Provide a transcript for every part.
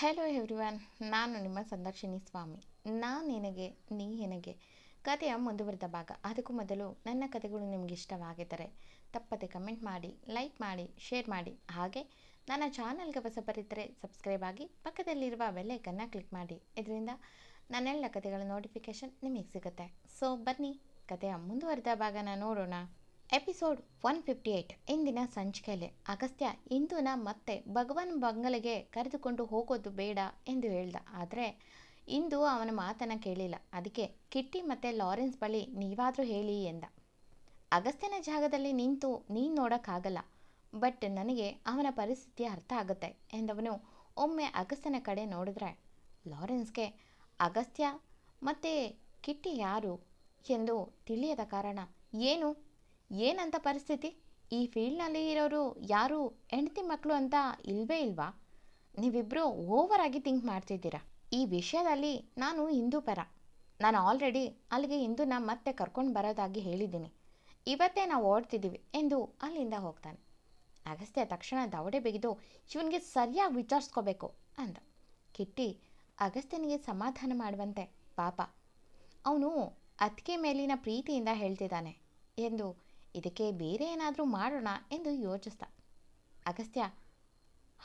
Hello everyone, ನಾನು ನಿಮ್ಮ ಸಂದರ್ಶಿನಿ ಸ್ವಾಮಿ. ನಾನು ನಿನಗೆ ನೀ ನನಗೆ ಕಥೆಯ ಮುಂದುವರೆದ ಭಾಗ. ಅದಕ್ಕೂ ಮೊದಲು ನನ್ನ ಕಥೆಗಳು ನಿಮಗೆ ಇಷ್ಟವಾಗಿದ್ದರೆ ತಪ್ಪದೆ ಕಮೆಂಟ್ ಮಾಡಿ, ಲೈಕ್ ಮಾಡಿ, ಶೇರ್ ಮಾಡಿ. ಹಾಗೆ ನನ್ನ ಚಾನಲ್ಗೆ ಹೊಸಬರಿದ್ದರೆ ಸಬ್ಸ್ಕ್ರೈಬ್ ಆಗಿ ಪಕ್ಕದಲ್ಲಿರುವ ಬೆಲ್ಲೈಕನ್ನ ಕ್ಲಿಕ್ ಮಾಡಿ. ಇದರಿಂದ ನನ್ನೆಲ್ಲ ಕಥೆಗಳ ನೋಟಿಫಿಕೇಶನ್ ನಿಮಗೆ ಸಿಗುತ್ತೆ. ಸೊ ಬನ್ನಿ, ಕಥೆಯ ಮುಂದುವರೆದ ಭಾಗನ ನೋಡೋಣ. ಎಪಿಸೋಡ್ 158. ಇಂದಿನ ಸಂಚಿಕೆಯಲ್ಲಿ ಅಗಸ್ತ್ಯ ಇಂದುನ ಮತ್ತೆ ಭಗವಾನ್ ಬಂಗಲೆಗೆ ಕರೆದುಕೊಂಡು ಹೋಗೋದು ಬೇಡ ಎಂದು ಹೇಳ್ದ. ಆದರೆ ಇಂದು ಅವನ ಮಾತನ್ನು ಕೇಳಿಲ್ಲ. ಅದಕ್ಕೆ ಕಿಟ್ಟಿ ಮತ್ತು ಲಾರೆನ್ಸ್ ಬಳಿ ನೀವಾದರೂ ಹೇಳಿ ಎಂದ. ಅಗಸ್ತ್ಯನ ಜಾಗದಲ್ಲಿ ನಿಂತು ನೀನು ನೋಡೋಕ್ಕಾಗಲ್ಲ, ಬಟ್ ನನಗೆ ಅವನ ಪರಿಸ್ಥಿತಿ ಅರ್ಥ ಆಗುತ್ತೆ ಎಂದವನು ಒಮ್ಮೆ ಅಗಸ್ತ್ಯನ ಕಡೆ ನೋಡಿದ್ರೆ ಲಾರೆನ್ಸ್ಗೆ ಅಗಸ್ತ್ಯ ಮತ್ತು ಕಿಟ್ಟಿ ಯಾರು ಎಂದು ತಿಳಿಯದ ಕಾರಣ ಏನಂತ ಪರಿಸ್ಥಿತಿ? ಈ ಫೀಲ್ಡ್ನಲ್ಲಿ ಇರೋರು ಯಾರು ಹೆಂಡತಿ ಮಕ್ಕಳು ಅಂತ ಇಲ್ವೇ ಇಲ್ವಾ? ನೀವಿಬ್ಬರು ಓವರ್ ಆಗಿ ಥಿಂಕ್ ಮಾಡ್ತಿದ್ದೀರಾ. ಈ ವಿಷಯದಲ್ಲಿ ನಾನು ಇಂದು ಪರ. ನಾನು ಆಲ್ರೆಡಿ ಅಲ್ಲಿಗೆ ಇಂದುನ ಮತ್ತೆ ಕರ್ಕೊಂಡು ಬರೋದಾಗಿ ಹೇಳಿದ್ದೀನಿ. ಇವತ್ತೇ ನಾವು ಓಡ್ತಿದ್ದೀವಿ ಎಂದು ಅಲ್ಲಿಂದ ಹೋಗ್ತಾನೆ. ಅಗಸ್ತ್ಯ ತಕ್ಷಣ ದವಡೆ ಬಿಗಿದು ಇವನಿಗೆ ಸರಿಯಾಗಿ ವಿಚಾರಿಸ್ಕೋಬೇಕು ಅಂದ. ಕಿಟ್ಟಿ ಅಗಸ್ತ್ಯನಿಗೆ ಸಮಾಧಾನ ಮಾಡುವಂತೆ, ಪಾಪ ಅವನು ಅತ್ತಿಗೆ ಮೇಲಿನ ಪ್ರೀತಿಯಿಂದ ಹೇಳ್ತಿದ್ದಾನೆ ಎಂದು, ಇದಕ್ಕೆ ಬೇರೆ ಏನಾದರೂ ಮಾಡೋಣ ಎಂದು ಯೋಚಿಸ್ದ. ಅಗಸ್ತ್ಯ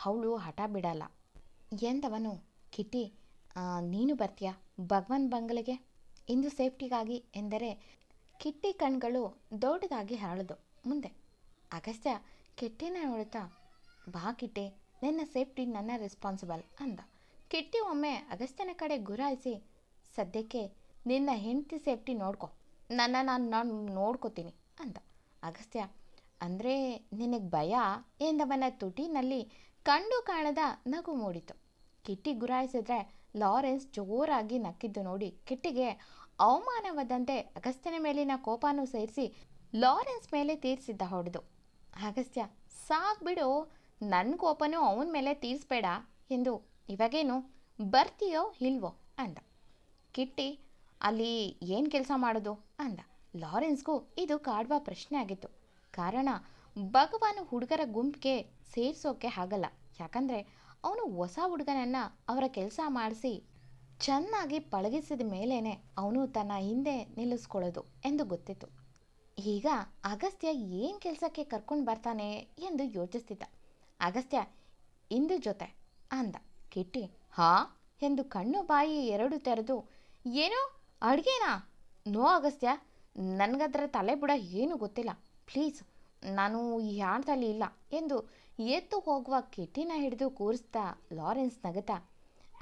ಅವಳು ಹಠ ಬಿಡಲ್ಲ ಎಂದವನು, ಕಿಟ್ಟಿ ನೀನು ಬರ್ತೀಯಾ ಭಗವಾನ್ ಬಂಗಲೆಗೆ ಇಂದು ಸೇಫ್ಟಿಗಾಗಿ ಎಂದರೆ ಕಿಟ್ಟಿ ಕಣ್ಗಳು ದೊಡ್ಡದಾಗಿ ಹರಳಿದು ಮುಂದೆ. ಅಗಸ್ತ್ಯ ಕಿಟ್ಟಿನ ನೋಡುತ್ತಾ, ಬಾ ಕಿಟ್ಟಿ, ನಿನ್ನ ಸೇಫ್ಟಿ ನನ್ನ ರೆಸ್ಪಾನ್ಸಿಬಲ್ ಅಂದ. ಕಿಟ್ಟಿ ಒಮ್ಮೆ ಅಗಸ್ತ್ಯನ ಕಡೆ ಗುರಾಯಿಸಿ, ಸದ್ಯಕ್ಕೆ ನಿನ್ನ ಹೆಂಡತಿ ಸೇಫ್ಟಿ ನೋಡ್ಕೊ, ನಾನು ನೋಡ್ಕೋತೀನಿ ಅಂದ. ಅಗಸ್ತ್ಯ, ಅಂದರೆ ನಿನಗೆ ಭಯ ಎಂದವನ ತುಟಿನಲ್ಲಿ ಕಂಡು ಕಾಣದ ನಗು ಮೂಡಿತು. ಕಿಟ್ಟಿ ಗುರಾಯಿಸಿದ್ರೆ ಲಾರೆನ್ಸ್ ಜೋರಾಗಿ ನಕ್ಕಿದ್ದು ನೋಡಿ ಕಿಟ್ಟಿಗೆ ಅವಮಾನವಾದಂತೆ ಅಗಸ್ತ್ಯನ ಮೇಲಿನ ಕೋಪನೂ ಸೇರಿಸಿ ಲಾರೆನ್ಸ್ ಮೇಲೆ ತೀರಿಸಿದ್ದ ಹೊಡೆದು. ಅಗಸ್ತ್ಯ, ಸಾಕ್ಬಿಡು, ನನ್ನ ಕೋಪನೂ ಅವನ ಮೇಲೆ ತೀರಿಸ್ಬೇಡ ಎಂದು, ಇವಾಗೇನು ಬರ್ತೀಯೋ ಇಲ್ವೋ ಅಂದ. ಕಿಟ್ಟಿ, ಅಲ್ಲಿ ಏನು ಕೆಲಸ ಮಾಡೋದು ಅಂದ. ಲಾರೆನ್ಸ್ಗೂ ಇದು ಕಾಡುವ ಪ್ರಶ್ನೆ ಆಗಿತ್ತು. ಕಾರಣ ಭಗವಾನ್ ಹುಡುಗರ ಗುಂಪಿಗೆ ಸೇರಿಸೋಕೆ ಆಗಲ್ಲ. ಯಾಕಂದರೆ ಅವನು ಹೊಸ ಹುಡುಗನನ್ನು ಅವರ ಕೆಲಸ ಮಾಡಿಸಿ ಚೆನ್ನಾಗಿ ಪಳಗಿಸಿದ ಮೇಲೇ ಅವನು ತನ್ನ ಹಿಂದೆ ನಿಲ್ಲಿಸ್ಕೊಳ್ಳೋದು ಎಂದು ಗೊತ್ತಿತ್ತು. ಈಗ ಅಗಸ್ತ್ಯ ಏನು ಕೆಲಸಕ್ಕೆ ಕರ್ಕೊಂಡು ಬರ್ತಾನೆ ಎಂದು ಯೋಚಿಸ್ತಿದ್ದ. ಅಗಸ್ತ್ಯ, ಇಂದು ಜೊತೆ ಅಂದ. ಕಿಟ್ಟಿ ಹಾ ಎಂದು ಕಣ್ಣು ಬಾಯಿ ಎರಡು ತೆರೆದು, ಏನೋ ಅಡುಗೆನಾ? ನೋ ಅಗಸ್ತ್ಯ, ನನಗದರ ತಲೆ ಬುಡ ಏನೂ ಗೊತ್ತಿಲ್ಲ, ಪ್ಲೀಸ್, ನಾನು ಈ ಆಟದಲ್ಲಿ ಇಲ್ಲ ಎಂದು ಎದ್ದು ಹೋಗುವ ಕಿಟ್ಟಿನ ಹಿಡಿದು ಕೂರಿಸ್ತಾ ಲಾರೆನ್ಸ್ ನಗುತ್ತಾ,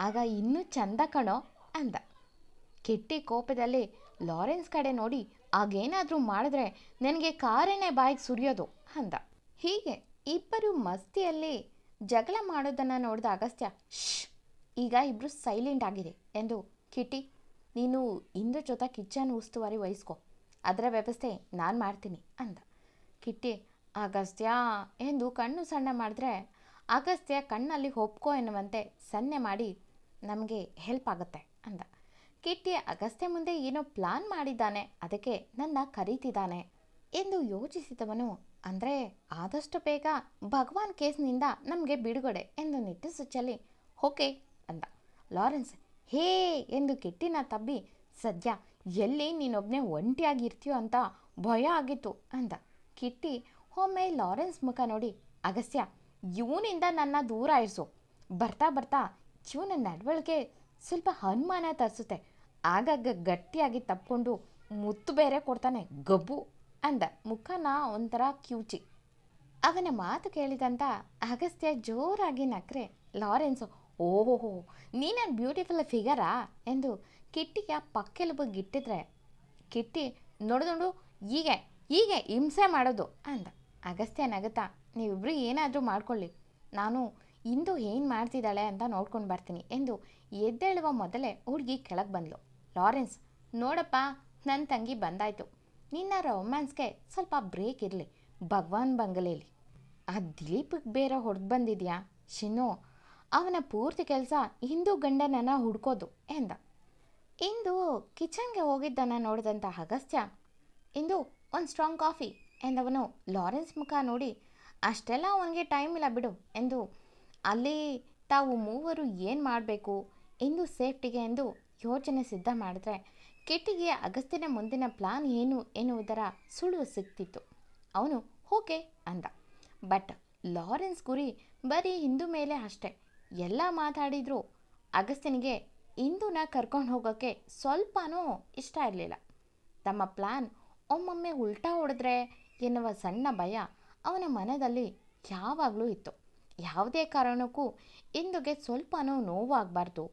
ಆಗ ಇನ್ನೂ ಚಂದ ಕಣೋ ಅಂದ. ಕಿಟ್ಟಿ ಕೋಪದಲ್ಲಿ ಲಾರೆನ್ಸ್ ಕಡೆ ನೋಡಿ, ಆಗೇನಾದರೂ ಮಾಡಿದ್ರೆ ನನಗೆ ಕಾರೇನೇ ಬಾಯಿಗೆ ಸುರಿಯೋದು ಅಂದ. ಹೀಗೆ ಇಬ್ಬರು ಮಸ್ತಿಯಲ್ಲಿ ಜಗಳ ಮಾಡೋದನ್ನು ನೋಡಿದ ಅಗಸ್ತ್ಯ, ಈಗ ಇಬ್ಬರು ಸೈಲೆಂಟ್ ಆಗಿದೆ ಎಂದು, ಕಿಟ್ಟಿ, ನೀನು ಇಂದು ಜೊತೆ ಕಿಚನ್ ಉಸ್ತುವಾರಿ ವಹಿಸ್ಕೊ, ಅದರ ವ್ಯವಸ್ಥೆ ನಾನು ಮಾಡ್ತೀನಿ ಅಂದ. ಕಿಟ್ಟಿ, ಅಗಸ್ತ್ಯ ಎಂದು ಕಣ್ಣು ಸಣ್ಣ ಮಾಡಿದ್ರೆ ಅಗಸ್ತ್ಯ ಕಣ್ಣಲ್ಲಿ ಒಪ್ಕೋ ಎನ್ನುವಂತೆ ಸನ್ನೆ ಮಾಡಿ, ನಮಗೆ ಹೆಲ್ಪ್ ಆಗುತ್ತೆ ಅಂದ. ಕಿಟ್ಟಿ ಅಗಸ್ತ್ಯ ಮುಂದೆ ಏನೋ ಪ್ಲಾನ್ ಮಾಡಿದ್ದಾನೆ, ಅದಕ್ಕೆ ನನ್ನ ಕರೀತಿದ್ದಾನೆ ಎಂದು ಯೋಚಿಸಿದವನು, ಅಂದರೆ ಆದಷ್ಟು ಬೇಗ ಭಗವಾನ್ ಕೇಸ್ನಿಂದ ನಮಗೆ ಬಿಡುಗಡೆ ಎಂದು ನಿಟ್ಟುಸುಚ್ಚಲಿ ಓಕೆ ಅಂದ. ಲಾರೆನ್ಸ್ ಹೇ ಎಂದು ಕಿಟ್ಟಿನ ತಬ್ಬಿ, ಸದ್ಯ ಎಲ್ಲಿ ನೀನೊಬ್ಬನೇ ಒಂಟಿಯಾಗಿರ್ತೀಯೋ ಅಂತ ಭಯ ಆಗಿತ್ತು ಅಂದ. ಕಿಟ್ಟಿ ಒಮ್ಮೆ ಲಾರೆನ್ಸ್ ಮುಖ ನೋಡಿ, ಅಗಸ್ತ್ಯ, ಇವನಿಂದ ನನ್ನ ದೂರ ಇರಿಸು, ಬರ್ತಾ ಬರ್ತಾ ಇವನ ನಡವಳಿಕೆ ಸ್ವಲ್ಪ ಅನುಮಾನ ತರಿಸುತ್ತೆ, ಆಗಾಗ ಗಟ್ಟಿಯಾಗಿ ತಪ್ಪಿಕೊಂಡು ಮುತ್ತು ಬೇರೆ ಕೊಡ್ತಾನೆ ಗಬ್ಬು ಅಂದ, ಮುಖನ ಒಂಥರ ಕ್ಯೂಚಿ. ಅವನ ಮಾತು ಕೇಳಿದಂಥ ಅಗಸ್ತ್ಯ ಜೋರಾಗಿ ನಕ್ರೆ ಲಾರೆನ್ಸು, ಓಹೋ, ನೀನೇನು ಬ್ಯೂಟಿಫುಲ್ ಫಿಗರಾ ಎಂದು ಕಿಟ್ಟಿಯ ಪಕ್ಕೆಲುಬು ಗಿಟ್ಟಿದ್ರೆ, ಕಿಟ್ಟಿ ನೋಡು ಹೀಗೆ ಹಿಂಸೆ ಮಾಡೋದು ಅಂದ. ಅಗಸ್ತ್ಯ ನಗುತ್ತಾ, ನೀವಿಬ್ಬರು ಏನಾದರೂ ಮಾಡ್ಕೊಳ್ಳಿ, ನಾನು ಇಂದು ಏನು ಮಾಡ್ತಿದ್ದಾಳೆ ಅಂತ ನೋಡ್ಕೊಂಡು ಬರ್ತೀನಿ ಎಂದು ಎದ್ದೇಳುವ ಮೊದಲೇ ಹುಡುಗಿ ಕೆಳಗೆ ಬಂದಳು. ಲಾರೆನ್ಸ್, ನೋಡಪ್ಪ, ನನ್ನ ತಂಗಿ ಬಂದಾಯಿತು, ನಿನ್ನ ರೊಮ್ಯಾನ್ಸ್ಗೆ ಸ್ವಲ್ಪ ಬ್ರೇಕ್ ಇರಲಿ ಭಗವಾನ್ ಬಂಗಲೆಯಲ್ಲಿ. ಆ ದಿಲೀಪಿಗೆ ಬೇರೆ ಹೊಡೆದು ಬಂದಿದ್ಯಾ ಶಿನ್ನು, ಅವನ ಪೂರ್ತಿ ಕೆಲಸ ಇಂದು ಗಂಡನನ್ನು ಹುಡ್ಕೋದು ಎಂದ. ಇಂದು ಕಿಚನ್ಗೆ ಹೋಗಿದ್ದನ್ನು ನೋಡಿದಂಥ ಅಗಸ್ತ್ಯ, ಇಂದು ಒಂದು ಸ್ಟ್ರಾಂಗ್ ಕಾಫಿ ಎಂದವನು ಲಾರೆನ್ಸ್ ಮುಖ ನೋಡಿ, ಅಷ್ಟೆಲ್ಲ ಅವನಿಗೆ ಟೈಮ್ ಇಲ್ಲ ಬಿಡು ಎಂದು ಅಲ್ಲಿ ತಾವು ಮೂವರು ಏನು ಮಾಡಬೇಕು ಎಂದು ಸೇಫ್ಟಿಗೆ ಎಂದು ಯೋಜನೆ ಸಿದ್ಧ ಮಾಡಿದ್ರೆ ಕಿಟ್ಟಿಗೆ ಅಗಸ್ತ್ಯನ ಮುಂದಿನ ಪ್ಲಾನ್ ಏನು ಎನ್ನುವುದರ ಸುಳಿವು ಸಿಗ್ತಿತ್ತು. ಅವನು ಓಕೆ ಅಂದ. ಬಟ್ ಲಾರೆನ್ಸ್ ಗುರಿ ಬರೀ ಹಿಂದೂ ಮೇಲೆ ಅಷ್ಟೇ. ಎಲ್ಲ ಮಾತಾಡಿದ್ರು ಅಗಸ್ತ್ಯನಿಗೆ ಇಂದುನ ಕರ್ಕೊಂಡು ಹೋಗೋಕ್ಕೆ ಸ್ವಲ್ಪನೂ ಇಷ್ಟ ಇರಲಿಲ್ಲ. ತಮ್ಮ ಪ್ಲಾನ್ ಒಮ್ಮೊಮ್ಮೆ ಉಲ್ಟಾ ಹೊಡೆದ್ರೆ ಎನ್ನುವ ಸಣ್ಣ ಭಯ ಅವನ ಮನದಲ್ಲಿ ಯಾವಾಗಲೂ ಇತ್ತು. ಯಾವುದೇ ಕಾರಣಕ್ಕೂ ಇಂದುಗೆ ಸ್ವಲ್ಪನೂ ನೋವಾಗಬಾರ್ದು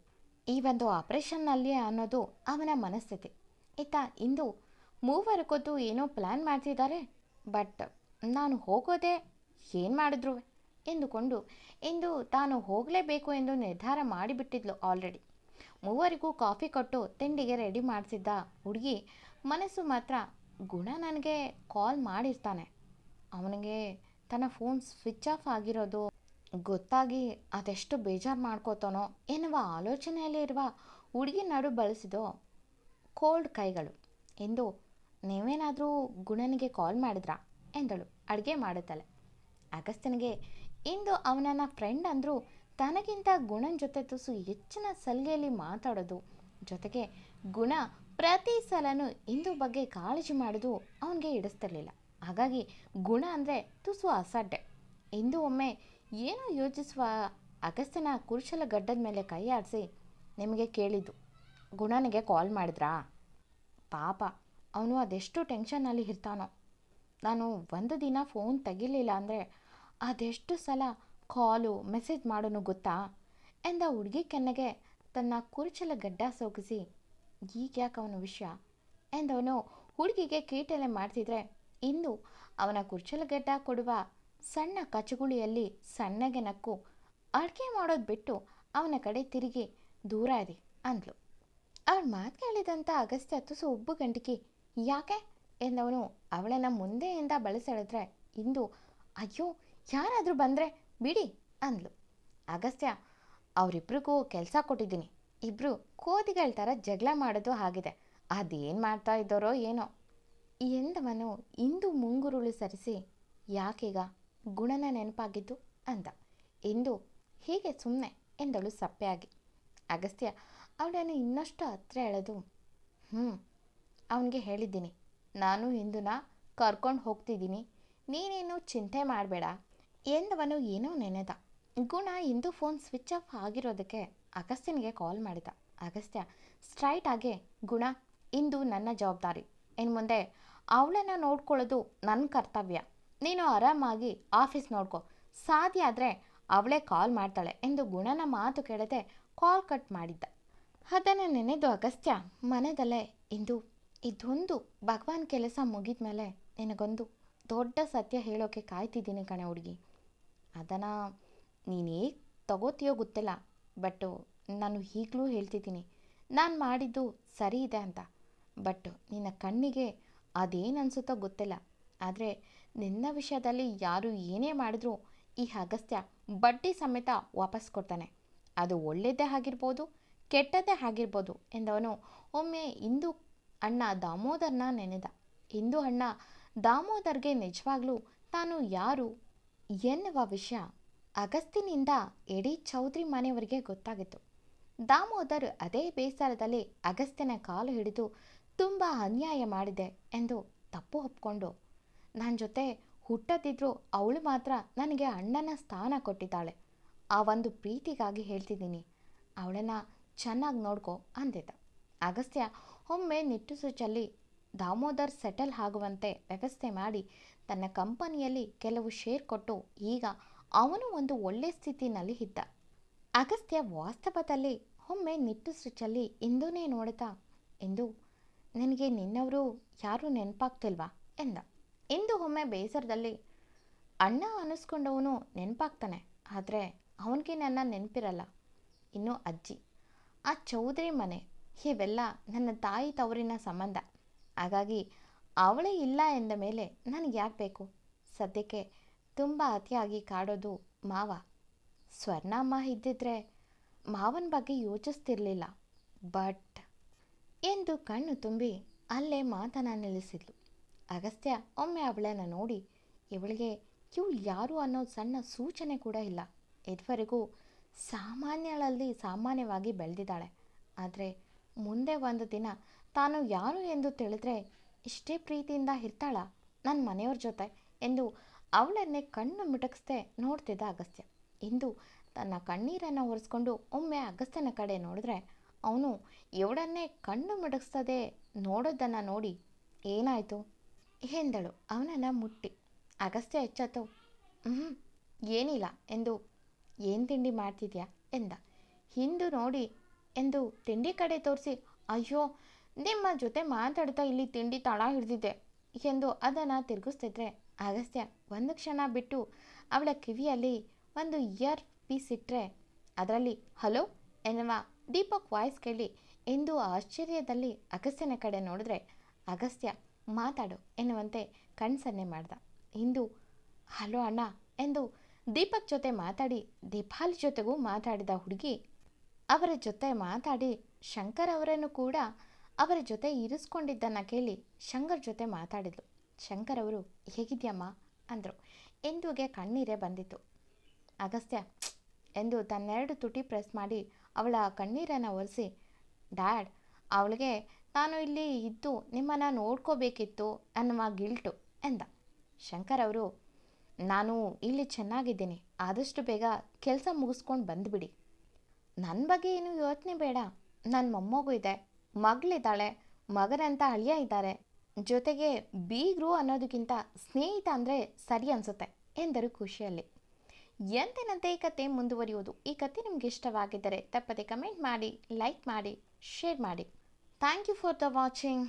ಈ ಒಂದು ಆಪರೇಷನ್ನಲ್ಲಿ ಅನ್ನೋದು ಅವನ ಮನಸ್ಥಿತಿ. ಇತ್ತ ಇಂದು ಮೂವರು ಕೂತು ಏನೋ ಪ್ಲ್ಯಾನ್ ಮಾಡ್ತಿದ್ದಾರೆ. ಬಟ್ ನಾನು ಹೋಗೋದೇ ಏನು ಮಾಡಿದ್ರು ಎಂದುಕೊಂಡು ಇಂದು ತಾನು ಹೋಗಲೇಬೇಕು ಎಂದು ನಿರ್ಧಾರ ಮಾಡಿಬಿಟ್ಟಿದ್ಲು ಆಲ್ರೆಡಿ. ಮೂವರಿಗೂ ಕಾಫಿ ಕೊಟ್ಟು ತಿಂಡಿಗೆ ರೆಡಿ ಮಾಡಿಸಿದ್ದ ಹುಡುಗಿ ಮನಸ್ಸು ಮಾತ್ರ ಗುಣ ನನಗೆ ಕಾಲ್ ಮಾಡಿರ್ತಾನೆ, ಅವನಿಗೆ ತನ್ನ ಫೋನ್ ಸ್ವಿಚ್ ಆಫ್ ಆಗಿರೋದು ಗೊತ್ತಾಗಿ ಅದೆಷ್ಟು ಬೇಜಾರು ಮಾಡ್ಕೋತಾನೋ ಎನ್ನುವ ಆಲೋಚನೆಯಲ್ಲಿ ಇರುವ ಹುಡುಗಿ ನಡು ಬಳಸಿದೋ ಕೋಲ್ಡ್ ಕೈಗಳು. ಎಂದು ನೀವೇನಾದರೂ ಗುಣನಿಗೆ ಕಾಲ್ ಮಾಡಿದ್ರಾ ಎಂದಳು ಅಡುಗೆ ಮಾಡುತ್ತಲೇ. ಅಗಸ್ತ್ಯನಿಗೆ ಇಂದು ಅವನನ್ನ ಫ್ರೆಂಡ್ ಅಂದರೂ ತನಗಿಂತ ಗುಣನ ಜೊತೆ ತುಸು ಹೆಚ್ಚಿನ ಸಲಿಗೆಯಲ್ಲಿ ಮಾತಾಡೋದು, ಜೊತೆಗೆ ಗುಣ ಪ್ರತಿ ಸಲನೂ ಇಂದು ಬಗ್ಗೆ ಕಾಳಜಿ ಮಾಡೋದು ಅವನಿಗೆ ಹಿಡಿಸ್ತಿರ್ಲಿಲ್ಲ. ಹಾಗಾಗಿ ಗುಣ ಅಂದರೆ ತುಸು ಅಸಡ್ಡೆ. ಇಂದು ಒಮ್ಮೆ ಏನೋ ಯೋಚಿಸುವ ಅಗಸ್ತ್ಯನ ಕುರುಚಲ ಗಡ್ಡದ ಮೇಲೆ ಕೈ ಆಡಿಸಿ, ನಿಮಗೆ ಕೇಳಿದ್ದು ಗುಣನಿಗೆ ಕಾಲ್ ಮಾಡಿದ್ರಾ? ಪಾಪ ಅವನು ಅದೆಷ್ಟು ಟೆನ್ಷನ್ನಲ್ಲಿ ಇರ್ತಾನೋ. ನಾನು ಒಂದು ದಿನ ಫೋನ್ ತೆಗಿಲಿಲ್ಲ ಅಂದರೆ ಅದೆಷ್ಟು ಸಲ ಕಾಲು ಮೆಸೇಜ್ ಮಾಡೋನು ಗೊತ್ತಾ ಎಂದ ಹುಡುಗಿ ಕೆನ್ನೆಗೆ ತನ್ನ ಕುರುಚಲ ಗಡ್ಡ ಸೋಗಿಸಿ, ಈಗ ಯಾಕೆ ಅವನ ವಿಷಯ ಎಂದವನು ಹುಡುಗಿಗೆ ಕೀಟಲೆ ಮಾಡ್ತಿದ್ರೆ ಇಂದು ಅವನ ಕುರುಚಲಗಡ್ಡ ಕೊಡುವ ಸಣ್ಣ ಕಚಗುಳಿಯಲ್ಲಿ ಸಣ್ಣಗೆ ನಕ್ಕು ಅಡುಗೆ ಮಾಡೋದು ಬಿಟ್ಟು ಅವನ ಕಡೆ ತಿರುಗಿ ದೂರ ಇದೆ ಅಂದ್ಲು. ಅವಳ ಮಾತು ಕೇಳಿದಂಥ ಅಗಸ್ತ್ಯ ತುಸು ಉಬ್ಬು ಗಂಟಿಕಿ ಯಾಕೆ ಎಂದವನು ಅವಳನ್ನು ಮುಂದೆಯಿಂದ ಬಳಸೆಳೆದ್ರೆ ಇಂದು ಅಯ್ಯೋ ಯಾರಾದರೂ ಬಂದರೆ ಬಿಡಿ ಅಂದ್ಲು. ಅಗಸ್ತ್ಯ ಅವರಿಬ್ರಿಗೂ ಕೆಲಸ ಕೊಟ್ಟಿದ್ದೀನಿ, ಇಬ್ಬರು ಕೋತಿಗಳ ಥರ ಜಗಳ ಮಾಡೋದು ಆಗಿದೆ, ಅದೇನು ಮಾಡ್ತಾ ಇದ್ದಾರೋ ಏನೋ ಎಂದವನು ಇಂದು ಮುಂಗುರುಳು ಸರಿಸಿ, ಯಾಕೀಗ ಗುಣನ ನೆನಪಾಗಿದ್ದು ಅಂದ. ಇಂದು ಹೀಗೆ ಸುಮ್ಮನೆ ಎಂದಳು ಸಪ್ಪೆಯಾಗಿ. ಅಗಸ್ತ್ಯ ಅವಳನ್ನು ಇನ್ನಷ್ಟು ಹತ್ರ ಎಳೆದು, ಅವನಿಗೆ ಹೇಳಿದ್ದೀನಿ, ನಾನು ಇಂದುನ ಕರ್ಕೊಂಡು ಹೋಗ್ತಿದ್ದೀನಿ, ನೀನೇನು ಚಿಂತೆ ಮಾಡಬೇಡ ಎಂದವನು ಏನೋ ನೆನೆದ. ಗುಣ ಇಂದು ಫೋನ್ ಸ್ವಿಚ್ ಆಫ್ ಆಗಿರೋದಕ್ಕೆ ಅಗಸ್ತ್ಯನಿಗೆ ಕಾಲ್ ಮಾಡಿದ. ಅಗಸ್ತ್ಯ ಸ್ಟ್ರೈಟ್ ಆಗಿ, ಗುಣ ಇಂದು ನನ್ನ ಜವಾಬ್ದಾರಿ, ಇನ್ನು ಮುಂದೆ ಅವಳನ್ನು ನೋಡ್ಕೊಳ್ಳೋದು ನನ್ನ ಕರ್ತವ್ಯ, ನೀನು ಆರಾಮಾಗಿ ಆಫೀಸ್ ನೋಡ್ಕೊ, ಸಾಧ್ಯ ಆದರೆ ಅವಳೇ ಕಾಲ್ ಮಾಡ್ತಾಳೆ ಎಂದು ಗುಣನ ಮಾತು ಕೇಳದೆ ಕಾಲ್ ಕಟ್ ಮಾಡಿದ್ದ. ಅದನ್ನು ನೆನೆದು ಅಗಸ್ತ್ಯ ಮನದಲ್ಲೇ, ಇಂದು ಇದೊಂದು ಭಗವಾನ್ ಕೆಲಸ ಮುಗಿದ ಮೇಲೆ ನಿನಗೊಂದು ದೊಡ್ಡ ಸತ್ಯ ಹೇಳೋಕ್ಕೆ ಕಾಯ್ತಿದ್ದೀನಿ ಕಣೆ ಹುಡುಗಿ, ಅದನ್ನು ನೀನು ಹೇಗೆ ತಗೋತೀಯೋ ಗೊತ್ತಿಲ್ಲ, ಬಟ್ ನಾನು ಈಗಲೂ ಹೇಳ್ತಿದ್ದೀನಿ, ನಾನು ಮಾಡಿದ್ದು ಸರಿ ಇದೆ ಅಂತ. ಬಟ್ ನಿನ್ನ ಕಣ್ಣಿಗೆ ಅದೇನು ಅನಿಸುತ್ತೋ ಗೊತ್ತಿಲ್ಲ, ಆದರೆ ನಿನ್ನ ವಿಷಯದಲ್ಲಿ ಯಾರು ಏನೇ ಮಾಡಿದ್ರೂ ಈ ಅಗಸ್ತ್ಯ ಬಡ್ಡಿ ಸಮೇತ ವಾಪಸ್ ಕೊಡ್ತಾನೆ, ಅದು ಒಳ್ಳೆಯದೇ ಆಗಿರ್ಬೋದು ಕೆಟ್ಟದ್ದೇ ಆಗಿರ್ಬೋದು ಎಂದವನು ಒಮ್ಮೆ ಇಂದು ಅಣ್ಣ ದಾಮೋದರ್ನ ನೆನೆದ. ಇಂದು ಅಣ್ಣ ದಾಮೋದರ್ಗೆ ನಿಜವಾಗ್ಲೂ ತಾನು ಯಾರು ಎನ್ನುವ ವಿಷಯ ಅಗಸ್ತಿನಿಂದ ಇಡೀ ಚೌಧರಿ ಮನೆಯವರಿಗೆ ಗೊತ್ತಾಗಿತ್ತು. ದಾಮೋದರ್ ಅದೇ ಬೇಸರದಲ್ಲಿ ಅಗಸ್ತ್ಯನ ಕಾಲು ಹಿಡಿದು ತುಂಬ ಅನ್ಯಾಯ ಮಾಡಿದೆ ಎಂದು ತಪ್ಪು ಒಪ್ಕೊಂಡು, ನನ್ನ ಜೊತೆ ಹುಟ್ಟದಿದ್ರು ಅವಳು ಮಾತ್ರ ನನಗೆ ಅಣ್ಣನ ಸ್ಥಾನ ಕೊಟ್ಟಿದ್ದಾಳೆ, ಆ ಒಂದು ಪ್ರೀತಿಗಾಗಿ ಹೇಳ್ತಿದ್ದೀನಿ, ಅವಳನ್ನು ಚೆನ್ನಾಗಿ ನೋಡ್ಕೊ ಅಂದಿದ್ದ. ಅಗಸ್ತ್ಯ ಒಮ್ಮೆ ನಿಟ್ಟುಸು ಚೆಲ್ಲಿ ದಾಮೋದರ್ ಸೆಟಲ್ ಆಗುವಂತೆ ವ್ಯವಸ್ಥೆ ಮಾಡಿ ತನ್ನ ಕಂಪನಿಯಲ್ಲಿ ಕೆಲವು ಶೇರ್ ಕೊಟ್ಟು ಈಗ ಅವನು ಒಂದು ಒಳ್ಳೆ ಸ್ಥಿತಿನಲ್ಲಿ ಇದ್ದ. ಅಗಸ್ತ್ಯ ವಾಸ್ತವದಲ್ಲಿ ಒಮ್ಮೆ ನಿಟ್ಟುಸು ಚೆಲ್ಲಿ ಇಂದೂನೇ ನೋಡುತ್ತಾ, ಇಂದು ನಿನಗೆ ನಿನ್ನವರು ಯಾರೂ ನೆನಪಾಗ್ತಿಲ್ವಾ ಎಂದ. ಇಂದು ಒಮ್ಮೆ ಬೇಸರದಲ್ಲಿ, ಅಣ್ಣ ಅನ್ನಿಸ್ಕೊಂಡವನು ನೆನಪಾಗ್ತಾನೆ, ಆದರೆ ಅವನಿಗೆ ನನ್ನ ನೆನಪಿರಲ್ಲ, ಇನ್ನು ಅಜ್ಜಿ, ಆ ಚೌಧರಿ ಮನೆ, ಇವೆಲ್ಲ ನನ್ನ ತಾಯಿ ತವರಿನ ಸಂಬಂಧ, ಹಾಗಾಗಿ ಅವಳೇ ಇಲ್ಲ ಎಂದ ಮೇಲೆ ನನಗೆ ಯಾಕೆ ಬೇಕು, ಸದ್ಯಕ್ಕೆ ತುಂಬ ಅತಿಯಾಗಿ ಕಾಡೋದು ಮಾವ, ಸ್ವರ್ಣಮ್ಮ ಇದ್ದಿದ್ರೆ ಮಾವನ ಬಗ್ಗೆ ಯೋಚಿಸ್ತಿರ್ಲಿಲ್ಲ, ಬಟ್ ಎಂದು ಕಣ್ಣು ತುಂಬಿ ಅಲ್ಲೇ ಮಾತನ್ನ ನಿಲ್ಲಿಸಿದ್ಲು. ಅಗಸ್ತ್ಯ ಒಮ್ಮೆ ಅವಳನ್ನು ನೋಡಿ, ಇವಳಿಗೆ ಇವಳು ಯಾರು ಅನ್ನೋ ಸಣ್ಣ ಸೂಚನೆ ಕೂಡ ಇಲ್ಲ, ಇದುವರೆಗೂ ಸಾಮಾನ್ಯಳಲ್ಲಿ ಸಾಮಾನ್ಯವಾಗಿ ಬೆಳೆದಿದ್ದಾಳೆ. ಆದರೆ ಮುಂದೆ ಒಂದು ದಿನ ತಾನು ಯಾರು ಎಂದು ತಿಳಿದ್ರೆ ಇಷ್ಟೇ ಪ್ರೀತಿಯಿಂದ ಇರ್ತಾಳ ನನ್ನ ಮನೆಯವ್ರ ಜೊತೆ ಎಂದು ಅವಳನ್ನೇ ಕಣ್ಣು ಮಿಟಕಿಸ್ದೆ ನೋಡ್ತಿದ್ದ ಅಗಸ್ತ್ಯ. ಇಂದು ತನ್ನ ಕಣ್ಣೀರನ್ನು ಒರೆಸ್ಕೊಂಡು ಒಮ್ಮೆ ಅಗಸ್ತ್ಯನ ಕಡೆ ನೋಡಿದ್ರೆ ಅವನು ಇವಳನ್ನೇ ಕಣ್ಣು ಮಿಟಕಿಸ್ತದೆ ನೋಡೋದನ್ನು ನೋಡಿ ಏನಾಯಿತು ಎಂದಳು ಅವನನ್ನು ಮುಟ್ಟಿ. ಅಗಸ್ತ್ಯ ಎಚ್ಚತ್ತು. ಹ್ಞೂ ಏನಿಲ್ಲ ಎಂದು. ಏನು ತಿಂಡಿ ಮಾಡ್ತಿದ್ಯಾ ಎಂದ. ಹಿಂದು ನೋಡಿ ಎಂದು ತಿಂಡಿ ಕಡೆ ತೋರಿಸಿ, ಅಯ್ಯೋ ನಿಮ್ಮ ಜೊತೆ ಮಾತಾಡ್ತಾ ಇಲ್ಲಿ ತಿಂಡಿ ತಳ ಹಿಡಿದಿದ್ದೆ ಎಂದು ಅದನ್ನು ತಿರುಗಿಸ್ತಿದ್ರೆ ಅಗಸ್ತ್ಯ ಒಂದು ಕ್ಷಣ ಬಿಟ್ಟು ಅವಳ ಕಿವಿಯಲ್ಲಿ ಒಂದು ಇಯರ್ ಪೀಸ್ ಇಟ್ಟರೆ ಅದರಲ್ಲಿ ಹಲೋ ಎನ್ನುವ ದೀಪಕ್ ವಾಯ್ಸ್ ಕೇಳಿ ಎಂದು ಆಶ್ಚರ್ಯದಲ್ಲಿ ಅಗಸ್ತ್ಯನ ಕಡೆ ನೋಡಿದ್ರೆ ಅಗಸ್ತ್ಯ ಮಾತಾಡು ಎನ್ನುವಂತೆ ಕಣ್ಸನ್ನೆ ಮಾಡ್ದ. ಇಂದು ಹಲೋ ಅಣ್ಣ ಎಂದು ದೀಪಕ್ ಜೊತೆ ಮಾತಾಡಿ ದೀಪಾಲಿ ಜೊತೆಗೂ ಮಾತಾಡಿದ ಹುಡುಗಿ ಅವರ ಜೊತೆ ಮಾತಾಡಿ ಶಂಕರ್ ಅವರನ್ನು ಕೂಡ ಅವರ ಜೊತೆ ಇರಿಸ್ಕೊಂಡಿದ್ದನ್ನು ಕೇಳಿ ಶಂಕರ್ ಜೊತೆ ಮಾತಾಡಿದ್ಲು. ಶಂಕರ್ ಅವರು ಹೇಗಿದ್ಯಮ್ಮ ಅಂದರು. ಇಂದುಗೆ ಕಣ್ಣೀರೇ ಬಂದಿತ್ತು. ಅಗಸ್ತ್ಯ ಎಂದು ತನ್ನೆರಡು ತುಟಿ ಪ್ರೆಸ್ ಮಾಡಿ ಅವಳ ಕಣ್ಣೀರನ್ನು ಒರೆಸಿ, ಡ್ಯಾಡ್ ಅವಳಿಗೆ ನಾನು ಇಲ್ಲಿ ಇದ್ದು ನಿಮ್ಮನ್ನು ನೋಡ್ಕೋಬೇಕಿತ್ತು ಅನ್ನುವ ಗಿಲ್ಟು ಎಂದ. ಶಂಕರ್ ಅವರು ನಾನು ಇಲ್ಲಿ ಚೆನ್ನಾಗಿದ್ದೀನಿ, ಆದಷ್ಟು ಬೇಗ ಕೆಲಸ ಮುಗಿಸ್ಕೊಂಡು ಬಂದುಬಿಡಿ. ನನ್ನ ಬಗ್ಗೆ ಏನು ಯೋಚನೆ ಬೇಡ, ನನ್ನ ಮೊಮ್ಮಗು ಇದೆ, ಮಗಳಿದ್ದಾಳೆ, ಮಗನಂತ ಅಳಿಯ ಇದ್ದಾರೆ, ಜೊತೆಗೆ ಬೀಗರು ಅನ್ನೋದಕ್ಕಿಂತ ಸ್ನೇಹಿತ ಅಂದರೆ ಸರಿ ಅನಿಸುತ್ತೆ ಎಂದರು ಖುಷಿಯಲ್ಲಿ. ಎಂದಿನಂತೆ ಈ ಕತೆ ಮುಂದುವರಿಯುವುದು. ಈ ಕತೆ ನಿಮಗೆ ಇಷ್ಟವಾಗಿದ್ದರೆ ತಪ್ಪದೆ ಕಮೆಂಟ್ ಮಾಡಿ, ಲೈಕ್ ಮಾಡಿ, ಶೇರ್ ಮಾಡಿ. Thank you for the watching.